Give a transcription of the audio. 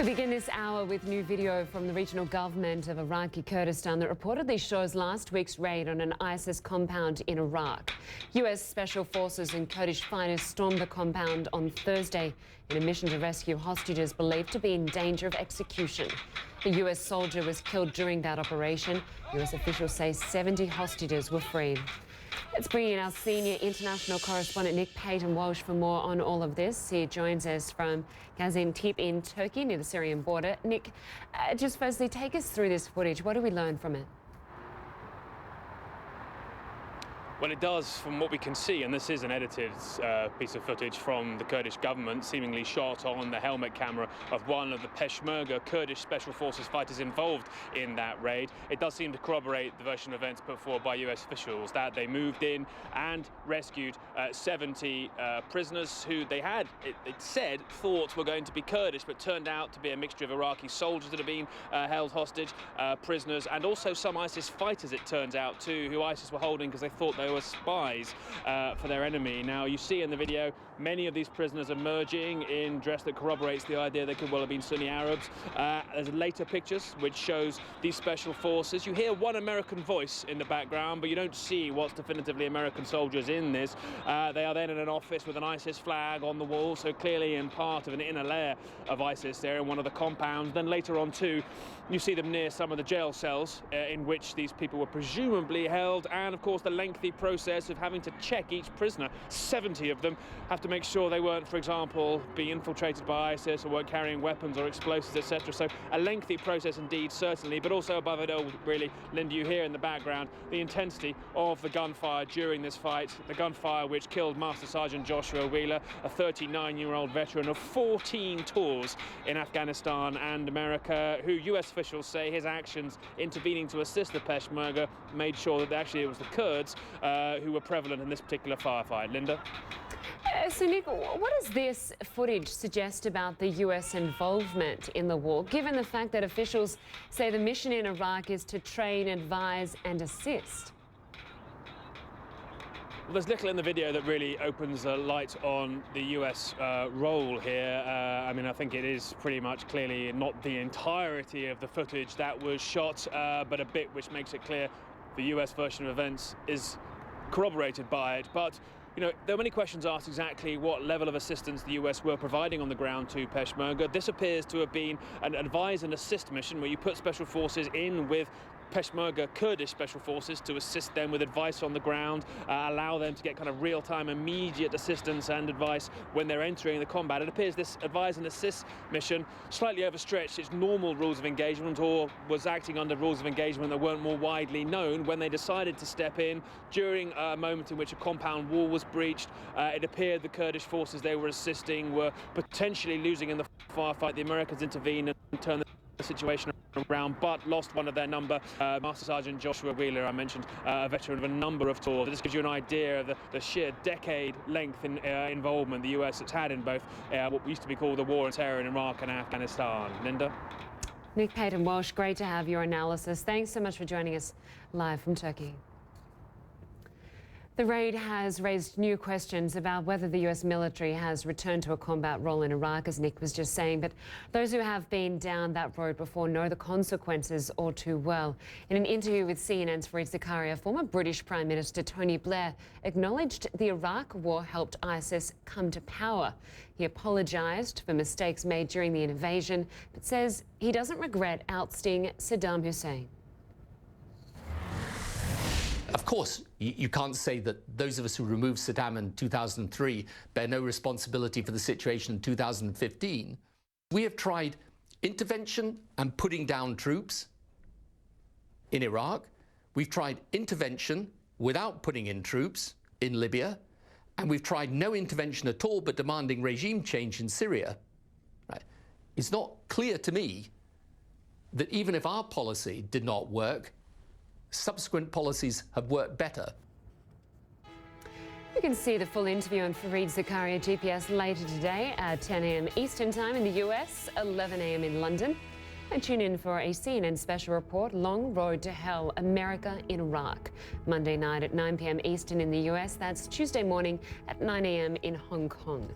We begin this hour with new video from the regional government of Iraqi Kurdistan that reportedly shows last week's raid on an ISIS compound in Iraq. U.S. Special Forces and Kurdish fighters stormed the compound on Thursday in a mission to rescue hostages believed to be in danger of execution. A U.S. soldier was killed during that operation. U.S. officials say 70 hostages were freed. Let's bring in our senior international correspondent Paton Walsh for more on all of this. He joins us from Gaziantep in Turkey near the Syrian border. Nick, just firstly, take us through this footage. What do we learn from it? Well, it does, from what we can see, and this is an edited piece of footage from the Kurdish government, seemingly shot on the helmet camera of one of the Peshmerga Kurdish Special Forces fighters involved in that raid. It does seem to corroborate the version of events put forward by US officials, that they moved in and rescued 70 prisoners who they had, it said, thought were going to be Kurdish, but turned out to be a mixture of Iraqi soldiers that have been held hostage, prisoners, and also some ISIS fighters, it turns out, too, who ISIS were holding because they thought they were spies for their enemy. Now, you see in the video many of these prisoners emerging in dress that corroborates the idea they could well have been Sunni Arabs. There's later pictures which shows these special forces. You hear one American voice in the background, but you don't see what's definitively American soldiers in this. They are then in an office with an ISIS flag on the wall, so clearly in part of an inner layer of ISIS there in one of the compounds. Then later on too, you see them near some of the jail cells in which these people were presumably held, and of course the lengthy process of having to check each prisoner. 70 of them have to make sure they weren't, for example, being infiltrated by ISIS or weren't carrying weapons or explosives, etc. So a lengthy process indeed, certainly, but also above it all, really, Lynda, you hear in the background the intensity of the gunfire during this fight, the gunfire which killed Master Sergeant Joshua Wheeler, a 39-year-old veteran of 14 tours in Afghanistan and America, who US officials say his actions intervening to assist the Peshmerga made sure that actually it was the Kurds who were prevalent in this particular firefight. Lynda? So, Nick, what does this footage suggest about the US involvement in the war, given the fact that officials say the mission in Iraq is to train, advise and assist? Well, there's little in the video that really opens a light on the US role here. I mean, I think it is pretty much clearly not the entirety of the footage that was shot, but a bit which makes it clear the US version of events is corroborated by it. But you know, there are many questions asked exactly what level of assistance the US were providing on the ground to Peshmerga. This appears to have been an advise and assist mission where you put special forces in with Peshmerga Kurdish special forces to assist them with advice on the ground, allow them to get kind of real-time immediate assistance and advice when they're entering the combat. It appears this advise and assist mission slightly overstretched its normal rules of engagement, or was acting under rules of engagement that weren't more widely known when they decided to step in during a moment in which a compound wall was breached. It appeared the Kurdish forces they were assisting were potentially losing in the firefight. The Americans intervened and turned the situation around, but lost one of their number, Master Sergeant Joshua Wheeler, I mentioned, a veteran of a number of tours. This gives you an idea of the sheer decade-length involvement the US has had in both what used to be called the war on terror in Iraq and Afghanistan. Lynda? Nick Paton Walsh, great to have your analysis. Thanks so much for joining us live from Turkey. The raid has raised new questions about whether the US military has returned to a combat role in Iraq, as Nick was just saying, but those who have been down that road before know the consequences all too well. In an interview with CNN's Fareed Zakaria, former British Prime Minister Tony Blair acknowledged the Iraq war helped ISIS come to power. He apologised for mistakes made during the invasion, but says he doesn't regret ousting Saddam Hussein. Of course, you can't say that those of us who removed Saddam in 2003 bear no responsibility for the situation in 2015. We have tried intervention and putting down troops in Iraq. We've tried intervention without putting in troops in Libya. And we've tried no intervention at all but demanding regime change in Syria. Right? It's not clear to me that even if our policy did not work, subsequent policies have worked better. You can see the full interview on Fareed Zakaria GPS later today at 10 a.m. Eastern Time in the US, 11 a.m. in London. And tune in for a CNN special report, Long Road to Hell, America in Iraq. Monday night at 9 p.m. Eastern in the US. That's Tuesday morning at 9 a.m. in Hong Kong.